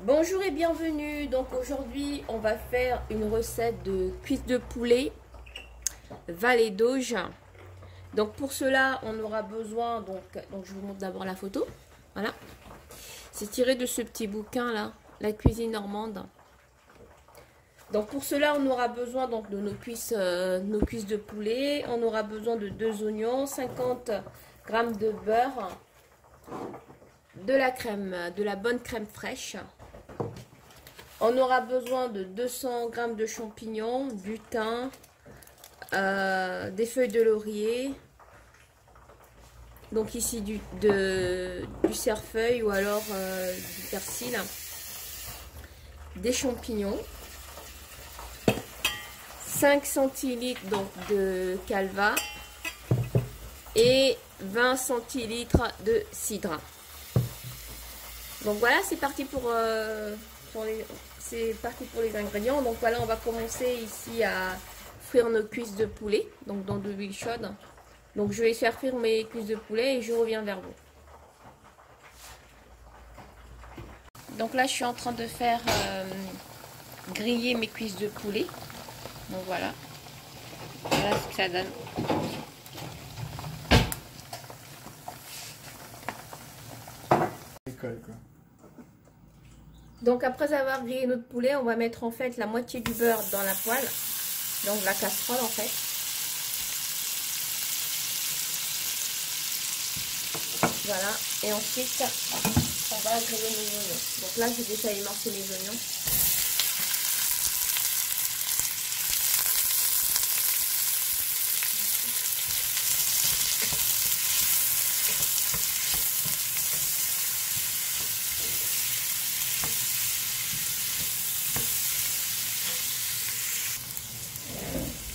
Bonjour et bienvenue. Donc aujourd'hui on va faire une recette de cuisses de poulet Vallée d'Auge. Donc pour cela on aura besoin, donc je vous montre d'abord la photo. Voilà, c'est tiré de ce petit bouquin là, La cuisine normande. Donc pour cela on aura besoin donc de nos cuisses de poulet. On aura besoin de 2 oignons, 50 g de beurre, de la crème, de la bonne crème fraîche. On aura besoin de 200 g de champignons, du thym, des feuilles de laurier, donc ici du cerfeuil ou alors du persil, des champignons, 5 centilitres donc de calva et 20 centilitres de cidre. Donc voilà, c'est parti pour les ingrédients. Donc voilà, on va commencer ici à frire nos cuisses de poulet, donc dans de l'huile chaude. Donc je vais faire frire mes cuisses de poulet et je reviens vers vous. Donc là je suis en train de faire griller mes cuisses de poulet. Donc voilà ce que ça donne. Donc après avoir grillé notre poulet, on va mettre en fait la moitié du beurre dans la poêle, donc la casserole en fait. Voilà, et ensuite on va griller nos oignons. Donc là j'ai déjà émincé les oignons.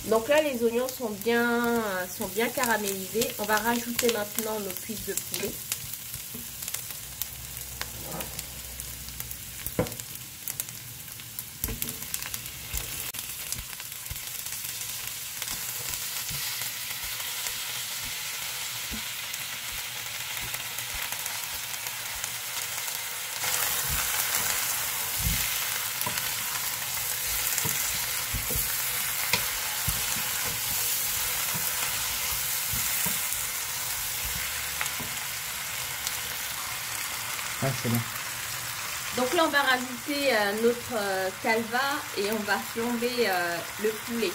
Donc là les oignons sont bien caramélisés. On va rajouter maintenant nos cuisses de poulet. Ah, c'est bon. Donc là on va rajouter notre calva et on va flamber le poulet.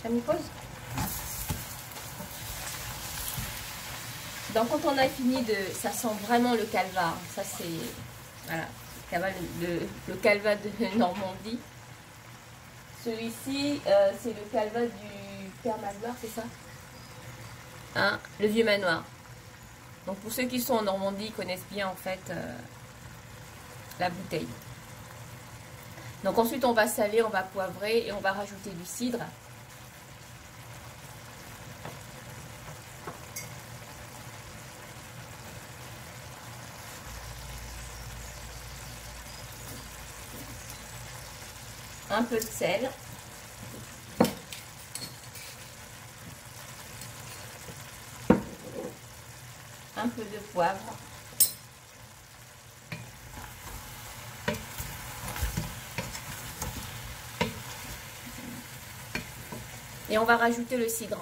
Ça me pose. Donc quand on a fini ça sent vraiment le calva. Ça c'est, voilà, le calva de Normandie. Celui-ci, c'est le calva du Père Magloire, c'est ça, hein, le vieux manoir. Donc pour ceux qui sont en Normandie, ils connaissent bien en fait la bouteille. Donc ensuite on va saler, on va poivrer et on va rajouter du cidre. Un peu de sel. un peu de poivre. Et on va rajouter le cidre.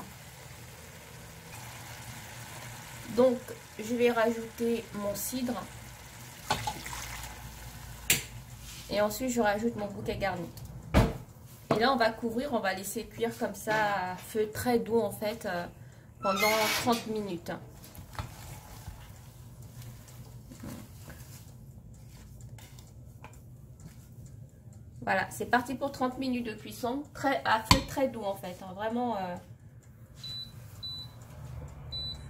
Donc, je vais rajouter mon cidre. Et ensuite, je rajoute mon bouquet garni. Et là, on va couvrir, on va laisser cuire comme ça à feu très doux en fait pendant 30 minutes. Voilà, c'est parti pour 30 minutes de cuisson, à feu très doux en fait. Hein, vraiment,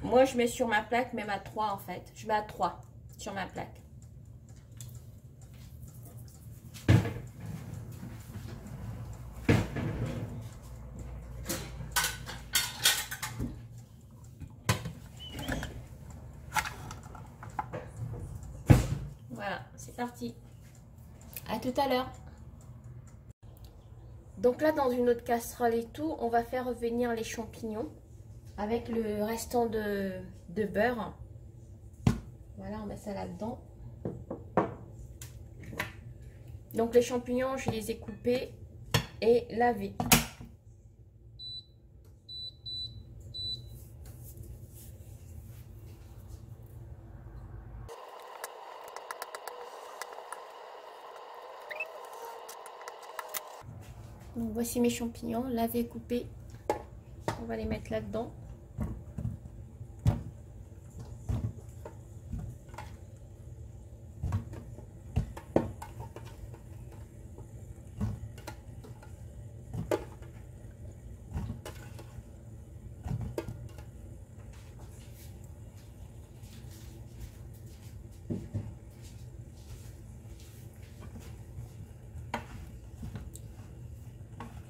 moi je mets sur ma plaque, même à 3 en fait. Je mets à 3 sur ma plaque. Voilà, c'est parti. À tout à l'heure. Donc là, dans une autre casserole et tout, on va faire revenir les champignons avec le restant de beurre. Voilà, on met ça là-dedans. Donc les champignons, je les ai coupés et lavés. Donc voici mes champignons lavés, coupés. On va les mettre là-dedans.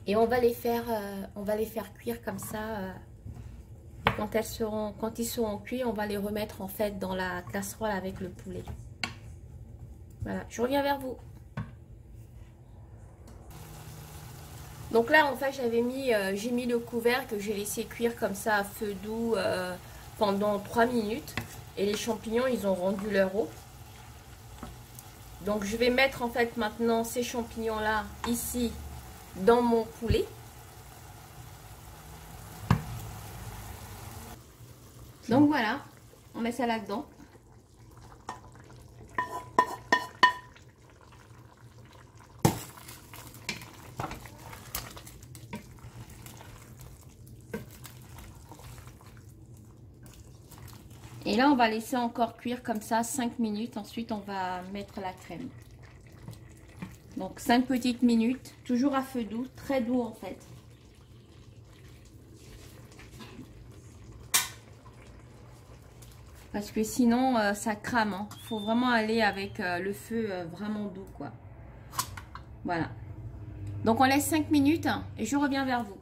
Et on va les faire cuire comme ça. Quand ils seront cuits, on va les remettre en fait dans la casserole avec le poulet. Voilà, je reviens vers vous. Donc là, en fait, j'ai mis le couvercle, j'ai laissé cuire comme ça à feu doux pendant 3 minutes. Et les champignons, ils ont rendu leur eau. Donc je vais mettre en fait maintenant ces champignons-là ici dans mon poulet. Donc voilà, on met ça là-dedans. Et là, on va laisser encore cuire comme ça 5 minutes. Ensuite, on va mettre la crème. Donc 5 petites minutes, toujours à feu doux, très doux en fait. Parce que sinon, ça crame. Hein. Faut vraiment aller avec le feu vraiment doux, quoi. Voilà. Donc, on laisse 5 minutes et je reviens vers vous.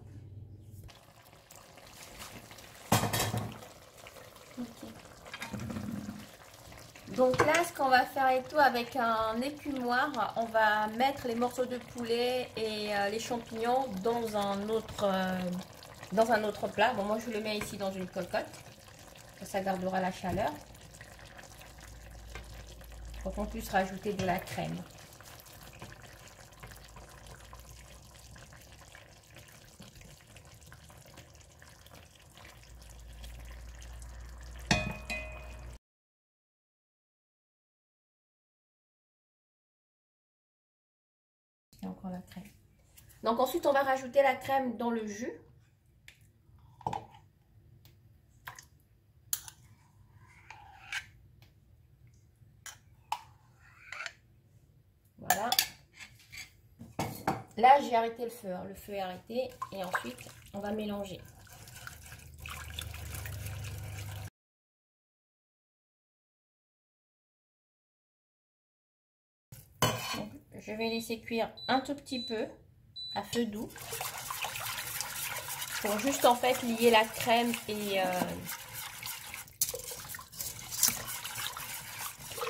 Okay. Donc là, ce qu'on va faire et tout, avec un écumoire, on va mettre les morceaux de poulet et les champignons dans un autre plat. Bon, moi, je le mets ici dans une cocotte. Ça gardera la chaleur. Pour qu'on puisse rajouter de la crème. Et encore la crème. Donc ensuite, on va rajouter la crème dans le jus. Voilà. Là, j'ai arrêté le feu. Hein. Le feu est arrêté. Et ensuite, on va mélanger. Donc, je vais laisser cuire un tout petit peu à feu doux. Pour juste en fait lier la crème et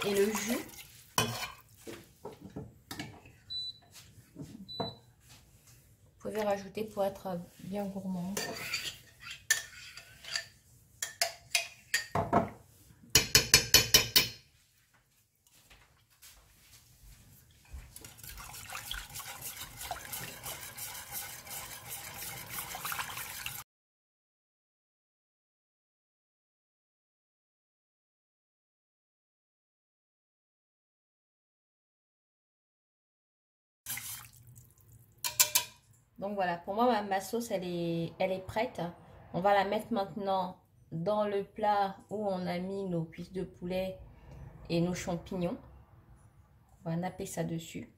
le jus. Vous pouvez rajouter pour être bien gourmand. Donc voilà, pour moi, ma sauce, elle est prête. On va la mettre maintenant dans le plat où on a mis nos cuisses de poulet et nos champignons. On va napper ça dessus.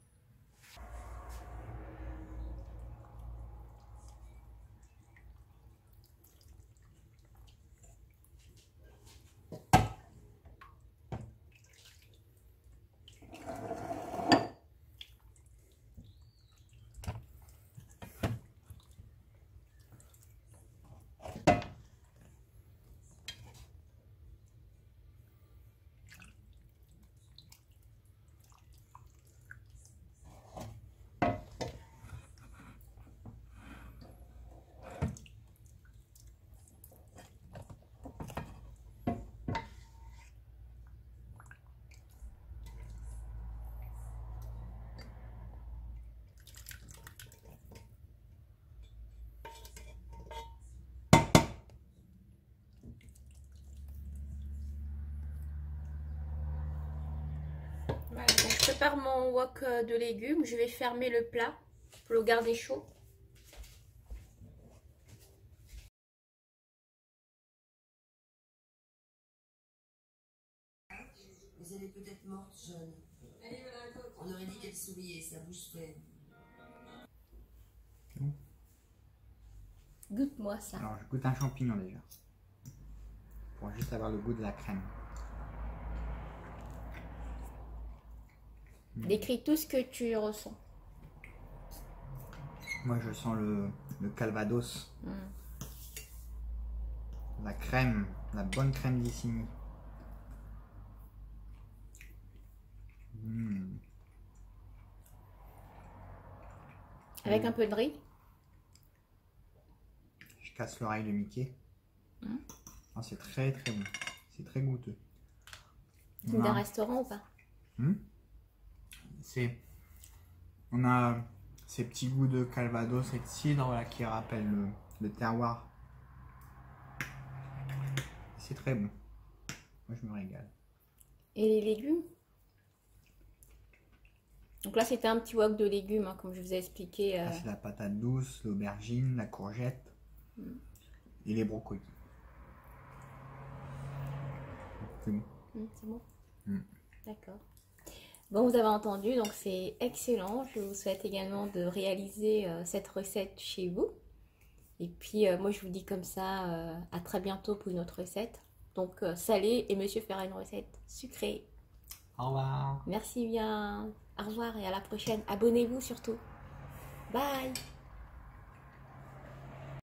Voilà, donc je prépare mon wok de légumes. Je vais fermer le plat pour le garder chaud. Mais elle est peut-être morte jeune. On aurait dit qu'elle souriait, sa bouche pleine. Goûte-moi ça. Alors, je goûte un champignon déjà. Pour juste avoir le goût de la crème. Décris tout ce que tu ressens. Moi, je sens le calvados. La crème, la bonne crème d'Isigny. Avec un peu de riz. Je casse l'oreille de Mickey. Oh, c'est très très bon. C'est très goûteux. C'est d'un restaurant ou pas? On a ces petits goûts de calvados et de cidre là, qui rappellent le terroir. C'est très bon. Moi, je me régale. Et les légumes? Donc là, c'était un petit wok de légumes, hein, comme je vous ai expliqué. Là, c'est la patate douce, l'aubergine, la courgette et les brocolis. C'est bon. C'est bon. D'accord. Bon, vous avez entendu, donc c'est excellent. Je vous souhaite également de réaliser cette recette chez vous. Et puis, moi, je vous dis comme ça, à très bientôt pour une autre recette. Donc, salé et monsieur fera une recette sucrée. Au revoir. Merci bien. Au revoir et à la prochaine. Abonnez-vous surtout. Bye.